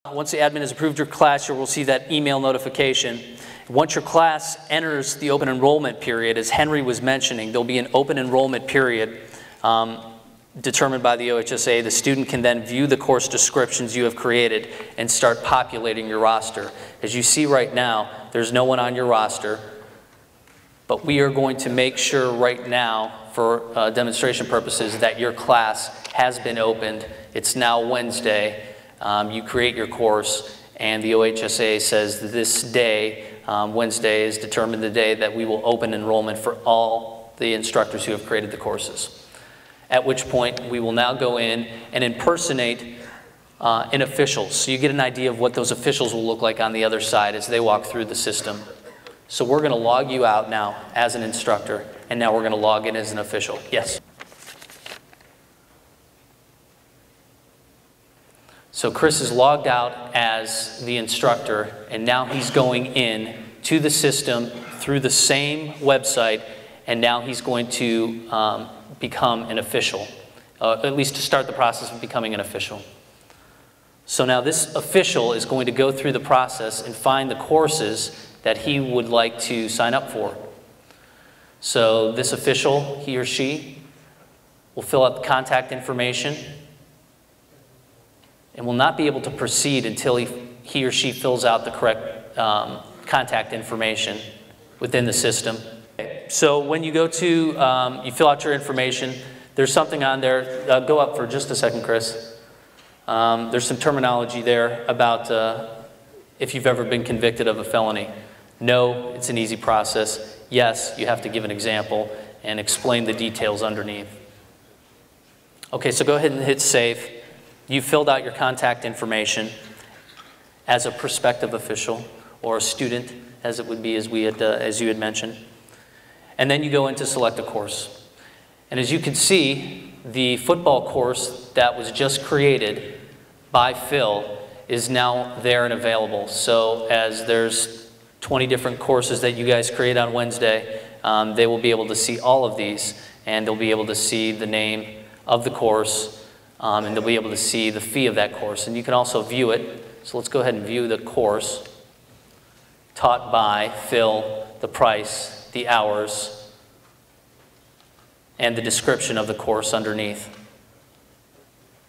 Once the admin has approved your class, you will see that email notification. Once your class enters the open enrollment period, as Henry was mentioning, there'll be an open enrollment period determined by the OHSAA. The student can then view the course descriptions you have created and start populating your roster. As you see right now, there's no one on your roster, but we are going to make sure right now, for demonstration purposes, that your class has been opened. It's now Wednesday. You create your course, and the OHSAA says that this day, Wednesday, is determined the day that we will open enrollment for all the instructors who have created the courses. At which point, we will now go in and impersonate an official. So you get an idea of what those officials will look like on the other side as they walk through the system. So we're going to log you out now as an instructor, and now we're going to log in as an official. Yes? So Chris is logged out as the instructor, and now he's going in to the system through the same website, and now he's going to become an official, at least to start the process of becoming an official. So now this official is going to go through the process and find the courses that he would like to sign up for. So this official, he or she, will fill out the contact information and will not be able to proceed until he or she fills out the correct contact information within the system. So when you go to, you fill out your information, there's something on there. Go up for just a second, Chris. There's some terminology there about if you've ever been convicted of a felony. No, it's an easy process. Yes, you have to give an example and explain the details underneath. Okay, so go ahead and hit save. You filled out your contact information as a prospective official or a student, as it would be as you had mentioned. And then you go in to select a course. And as you can see, the football course that was just created by Phil is now there and available. So as there's 20 different courses that you guys create on Wednesday, they will be able to see all of these, and they'll be able to see the name of the course, and they'll be able to see the fee of that course. And you can also view it. So let's go ahead and view the course taught by Phil, the price, the hours, and the description of the course underneath.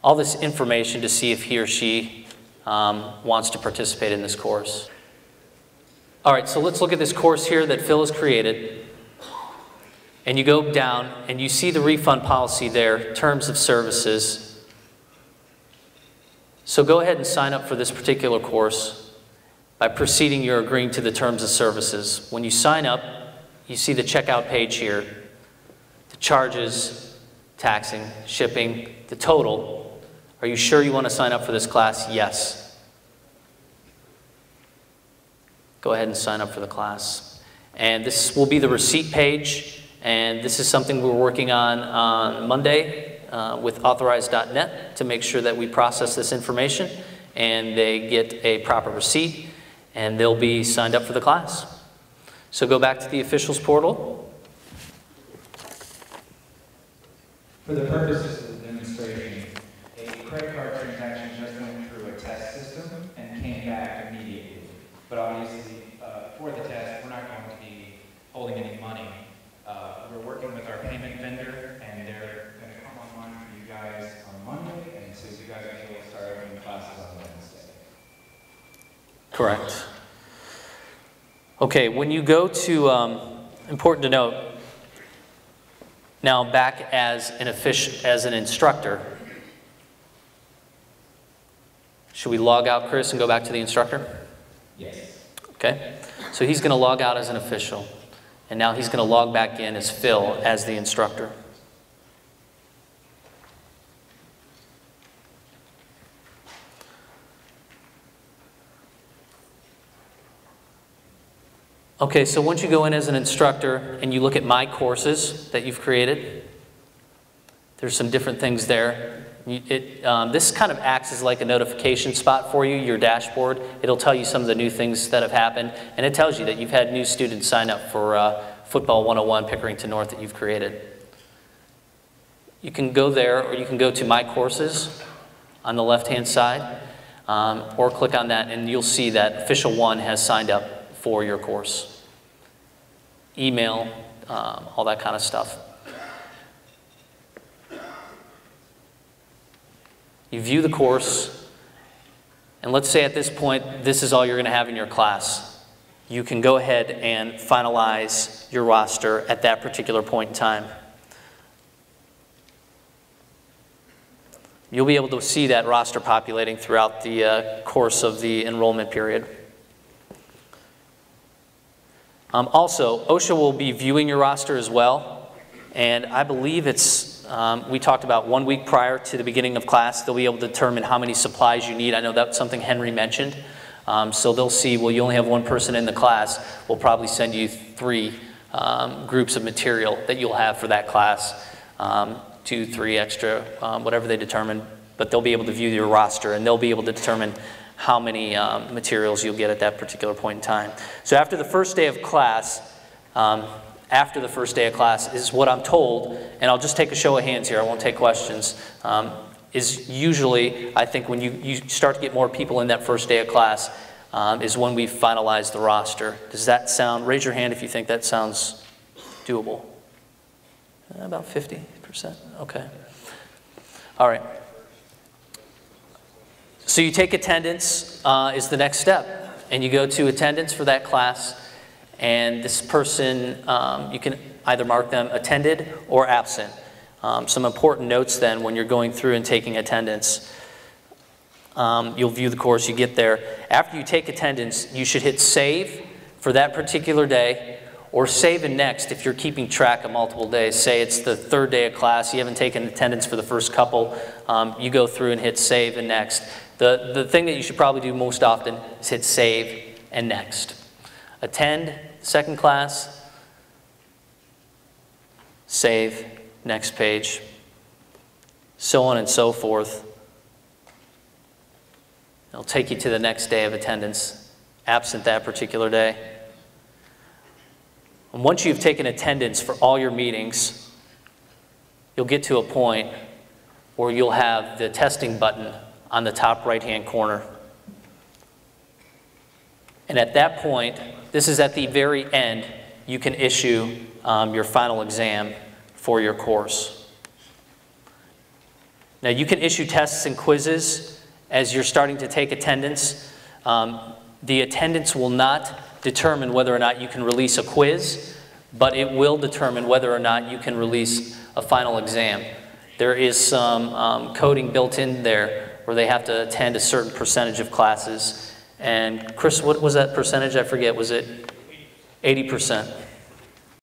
All this information to see if he or she wants to participate in this course. All right, so let's look at this course here that Phil has created. And you go down and you see the refund policy there, terms of services. So go ahead and sign up for this particular course by proceeding you're agreeing to the terms of services. When you sign up, you see the checkout page here, the charges, taxing, shipping, the total. Are you sure you want to sign up for this class? Yes. Go ahead and sign up for the class. And this will be the receipt page, and this is something we're working on Monday with authorize.net to make sure that we process this information and they get a proper receipt and they'll be signed up for the class. So go back to the officials portal. For the purposes of the demonstration, a credit card transaction just went through a test system and came back immediately. But obviously, for the test, we're not going to be holding any money. We're working with our payment vendor, and they're going to come online for you guys on Monday, and so you guys are able to start opening classes on Wednesday. Correct. Okay, when you go to, important to note, now back as an instructor, should we log out, Chris, and go back to the instructor? Yes. Okay, so he's going to log out as an official, and now he's going to log back in as Phil as the instructor. Okay, so once you go in as an instructor and you look at my courses that you've created, there's some different things there. This kind of acts as like a notification spot for you, your dashboard. It'll tell you some of the new things that have happened, and it tells you that you've had new students sign up for Football 101 Pickerington North that you've created. You can go there, or you can go to My Courses on the left-hand side. or click on that and you'll see that Official 1 has signed up for your course. Email, all that kind of stuff. You view the course, and let's say at this point, this is all you're going to have in your class. You can go ahead and finalize your roster at that particular point in time. You'll be able to see that roster populating throughout the course of the enrollment period. Also, OHSAA will be viewing your roster as well, and I believe it's, we talked about 1 week prior to the beginning of class, they'll be able to determine how many supplies you need. I know that's something Henry mentioned. So they'll see, well, you only have one person in the class, we'll probably send you 3 groups of material that you'll have for that class, 2, 3 extra, whatever they determine, but they'll be able to view your roster and they'll be able to determine how many materials you'll get at that particular point in time. So after the first day of class, is what I'm told, and I'll just take a show of hands here, I won't take questions, is usually, I think when you start to get more people in that first day of class, is when we finalize the roster. Does that sound, raise your hand if you think that sounds doable. About 50%, okay. All right. So you take attendance is the next step, and you go to attendance for that class, and this person, you can either mark them attended or absent. Some important notes then when you're going through and taking attendance. You'll view the course, you get there. After you take attendance, you should hit save for that particular day, or save and next if you're keeping track of multiple days. Say it's the 3rd day of class, you haven't taken attendance for the first couple, you go through and hit save and next. The thing that you should probably do most often is hit save and next. Attend, second class, save, next page, so on and so forth. It'll take you to the next day of attendance, absent that particular day. And once you've taken attendance for all your meetings, you'll get to a point where you'll have the testing button on the top right-hand corner. And at that point, this is at the very end, you can issue your final exam for your course. Now you can issue tests and quizzes as you're starting to take attendance. The attendance will not determine whether or not you can release a quiz, but it will determine whether or not you can release a final exam. There is some coding built in there where they have to attend a certain percentage of classes. And Chris, what was that percentage? I forget, was it 80%?